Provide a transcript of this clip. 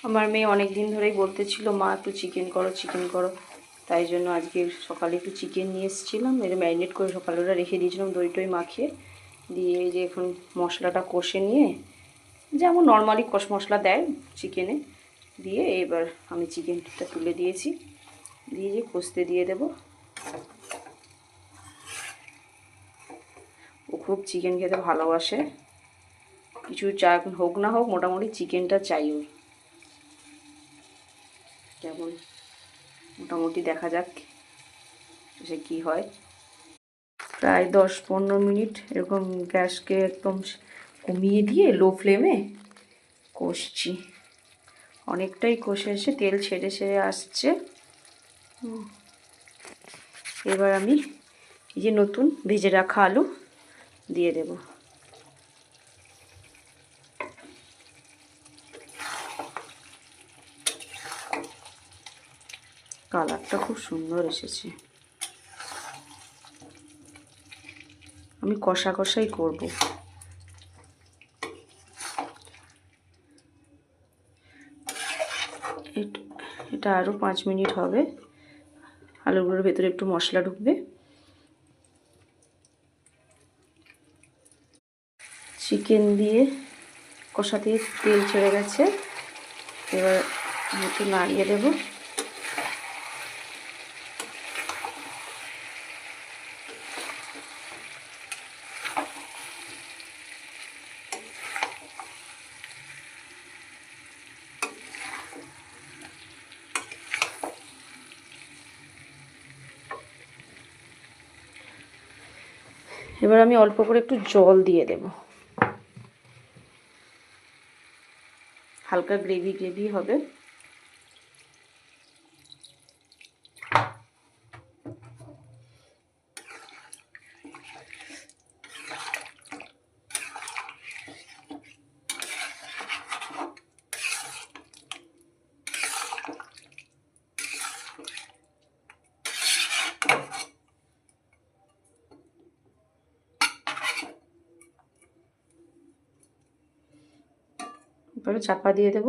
আমার মেয়ে অনেক দিন ধরেই বলতেছিল মা একটু চিকেন করো চিকেন করো, তাই জন্য আজকে সকালে একটু চিকেন নিয়ে এসেছিলাম, এটা ম্যারিনেট করে সকালে ওটা রেখে দিয়েছিলাম দই টই মাখিয়ে দিয়ে। এই যে এখন মশলাটা কষে নিয়ে যেমন নর্মালি মশলা দেয় চিকেনে দিয়ে, এবার আমি চিকেনটা তুলে দিয়েছি, দিয়ে যে কষতে দিয়ে দেব। ও খুব চিকেন খেতে ভালোবাসে, কিছু চা হোক না হোক মোটামুটি চিকেনটা চাই ওর। কেমন মোটামুটি দেখা যাক সে কী হয়। প্রায় 10-15 মিনিট এরকম গ্যাসকে একদম কমিয়ে দিয়ে লো ফ্লেমে কষছি। অনেকটাই কষে এসে তেল ছেড়ে ছেড়ে আসছে। এবার আমি এই যে নতুন ভেজে রাখা আলু দিয়ে দেব। কালারটা খুব সুন্দর এসেছে। আমি কষা কষাই করব। এটা আরও 5 মিনিট হবে, আলুগুলোর ভেতরে একটু মশলা ঢুকবে। চিকেন দিয়ে কষা দিয়ে তেল ছেড়ে গেছে, এবার একটু নাড়িয়ে দেব। এবার আমি অল্প করে একটু জল দিয়ে দেব, হালকা গ্রেভি গ্রেভি হবে। এবারে চাপা দিয়ে দেব।